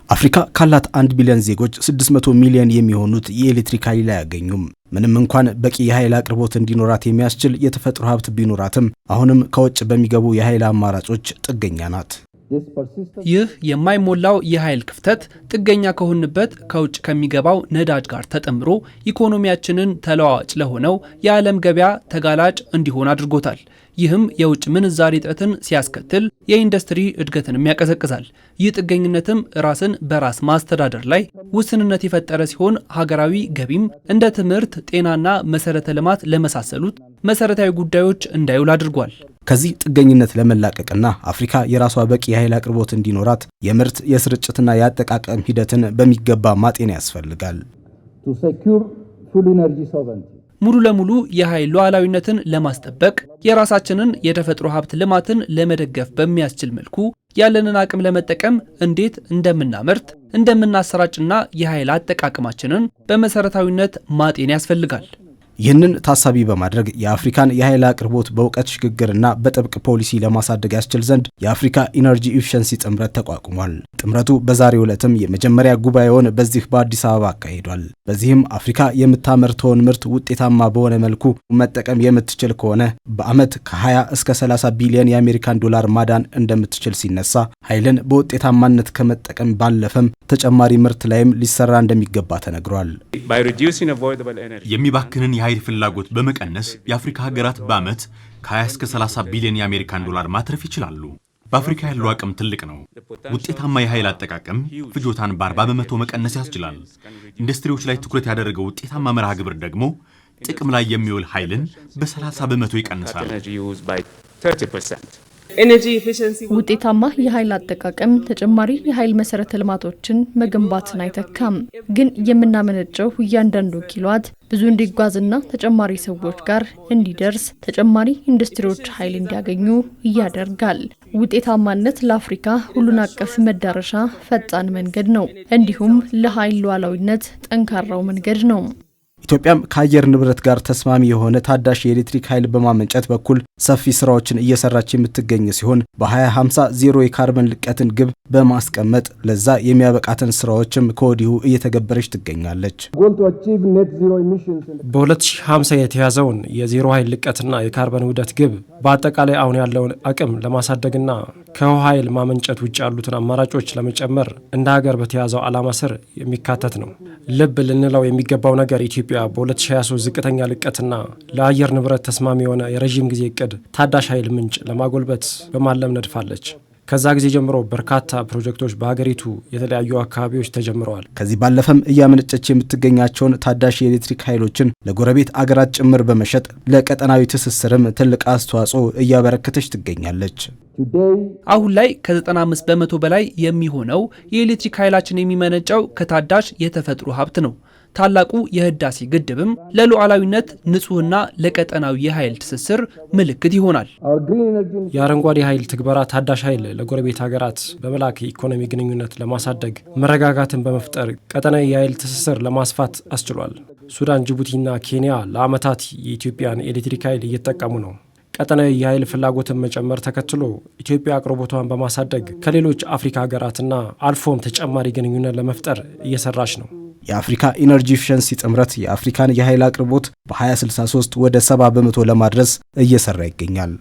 አፍሪካ ካላት 1 ቢሊዮን ዜጎች 600 ሚሊዮን የሚሆኑት የኤሌክትሪክ ኃይል አያገኙም። ምንም እንኳን በቂ የኃይል አቅርቦት እንዲኖራት የሚያስችል የተፈጥሮ ሀብት ቢኖራትም አሁንም ከውጭ በሚገቡ የኃይል አማራጮች ጥገኛ ናት። ይህ የማይሞላው የኃይል ክፍተት ጥገኛ ከሆንበት ከውጭ ከሚገባው ነዳጅ ጋር ተጠምሮ ኢኮኖሚያችንን ተለዋዋጭ ለሆነው የዓለም ገበያ ተጋላጭ እንዲሆን አድርጎታል። ይህም የውጭ ምንዛሪ እጥረትን ሲያስከትል የኢንዱስትሪ እድገትንም ያቀዘቅዛል። ይህ ጥገኝነትም ራስን በራስ ማስተዳደር ላይ ውስንነት የፈጠረ ሲሆን ሀገራዊ ገቢም እንደ ትምህርት፣ ጤናና መሰረተ ልማት ለመሳሰሉት መሰረታዊ ጉዳዮች እንዳይውል አድርጓል። ከዚህ ጥገኝነት ለመላቀቅና አፍሪካ የራሷ በቂ የኃይል አቅርቦት እንዲኖራት የምርት የስርጭትና የአጠቃቀም ሂደትን በሚገባ ማጤን ያስፈልጋል። ሙሉ ለሙሉ የኃይል ሉዓላዊነትን ለማስጠበቅ የራሳችንን የተፈጥሮ ሀብት ልማትን ለመደገፍ በሚያስችል መልኩ ያለንን አቅም ለመጠቀም እንዴት እንደምናመርት እንደምናሰራጭና የኃይል አጠቃቀማችንን በመሰረታዊነት ማጤን ያስፈልጋል። ይህንን ታሳቢ በማድረግ የአፍሪካን የኃይል አቅርቦት በእውቀት ሽግግርና በጥብቅ ፖሊሲ ለማሳደግ ያስችል ዘንድ የአፍሪካ ኢነርጂ ኢፊሸንሲ ጥምረት ተቋቁሟል። ጥምረቱ በዛሬው ዕለትም የመጀመሪያ ጉባኤውን በዚህ በአዲስ አበባ አካሂዷል። በዚህም አፍሪካ የምታመርተውን ምርት ውጤታማ በሆነ መልኩ መጠቀም የምትችል ከሆነ በዓመት ከ20 እስከ 30 ቢሊዮን የአሜሪካን ዶላር ማዳን እንደምትችል ሲነሳ ኃይልን በውጤታማነት ከመጠቀም ባለፈም ተጨማሪ ምርት ላይም ሊሰራ እንደሚገባ ተነግሯል። የሚባክንን የኃይል ፍላጎት በመቀነስ የአፍሪካ ሀገራት በዓመት ከ20 እስከ 30 ቢሊዮን የአሜሪካን ዶላር ማትረፍ ይችላሉ። በአፍሪካ ያለው አቅም ትልቅ ነው። ውጤታማ የኃይል አጠቃቀም ፍጆታን በ40 በመቶ መቀነስ ያስችላል። ኢንዱስትሪዎች ላይ ትኩረት ያደረገው ውጤታማ መርሃ ግብር ደግሞ ጥቅም ላይ የሚውል ኃይልን በ30 በመቶ ይቀንሳል። ውጤታማ የኃይል አጠቃቀም ተጨማሪ የኃይል መሰረተ ልማቶችን መገንባትን አይተካም፣ ግን የምናመነጨው እያንዳንዱ ኪሎዋት ብዙ እንዲጓዝና ተጨማሪ ሰዎች ጋር እንዲደርስ ተጨማሪ ኢንዱስትሪዎች ኃይል እንዲያገኙ ያደርጋል። ውጤታማነት ለአፍሪካ ሁሉን አቀፍ መዳረሻ ፈጣን መንገድ ነው፣ እንዲሁም ለኃይል ሉዓላዊነት ጠንካራው መንገድ ነው። ኢትዮጵያም ከአየር ንብረት ጋር ተስማሚ የሆነ ታዳሽ የኤሌክትሪክ ኃይል በማመንጨት በኩል ሰፊ ስራዎችን እየሰራች የምትገኝ ሲሆን በ2050 ዜሮ የካርበን ልቀትን ግብ በማስቀመጥ ለዛ የሚያበቃትን ስራዎችም ከወዲሁ እየተገበረች ትገኛለች። በ2050 የተያዘውን የዜሮ ኃይል ልቀትና የካርበን ውህደት ግብ በአጠቃላይ አሁን ያለውን አቅም ለማሳደግና ከውሃ ኃይል ማመንጨት ውጭ ያሉትን አማራጮች ለመጨመር እንደ ሀገር በተያዘው ዓላማ ስር የሚካተት ነው። ልብ ልንለው የሚገባው ነገር ኢትዮጵያ በ2023 ዝቅተኛ ልቀትና ለአየር ንብረት ተስማሚ የሆነ የረዥም ጊዜ እቅድ ታዳሽ ኃይል ምንጭ ለማጎልበት በማለም ነድፋለች። ከዛ ጊዜ ጀምሮ በርካታ ፕሮጀክቶች በሀገሪቱ የተለያዩ አካባቢዎች ተጀምረዋል። ከዚህ ባለፈም እያመነጨች የምትገኛቸውን ታዳሽ የኤሌክትሪክ ኃይሎችን ለጎረቤት አገራት ጭምር በመሸጥ ለቀጠናዊ ትስስርም ትልቅ አስተዋጽኦ እያበረከተች ትገኛለች። አሁን ላይ ከ95 በመቶ በላይ የሚሆነው የኤሌክትሪክ ኃይላችን የሚመነጨው ከታዳሽ የተፈጥሮ ሀብት ነው። ታላቁ የህዳሴ ግድብም ለሉዓላዊነት ንጹህና ለቀጠናዊ የኃይል ትስስር ምልክት ይሆናል። የአረንጓዴ ኃይል ትግበራ ታዳሽ ኃይል ለጎረቤት ሀገራት በመላክ ኢኮኖሚ ግንኙነት ለማሳደግ መረጋጋትን በመፍጠር ቀጠናዊ የኃይል ትስስር ለማስፋት አስችሏል። ሱዳን፣ ጅቡቲና ኬንያ ለዓመታት የኢትዮጵያን ኤሌክትሪክ ኃይል እየተጠቀሙ ነው። ቀጠናዊ የኃይል ፍላጎትን መጨመር ተከትሎ ኢትዮጵያ አቅርቦቷን በማሳደግ ከሌሎች አፍሪካ ሀገራትና አልፎም ተጨማሪ ግንኙነት ለመፍጠር እየሰራች ነው። የአፍሪካ ኢነርጂ ኢፊሸንሲ ጥምረት የአፍሪካን የኃይል አቅርቦት በ2063 ወደ 70 በመቶ ለማድረስ እየሰራ ይገኛል።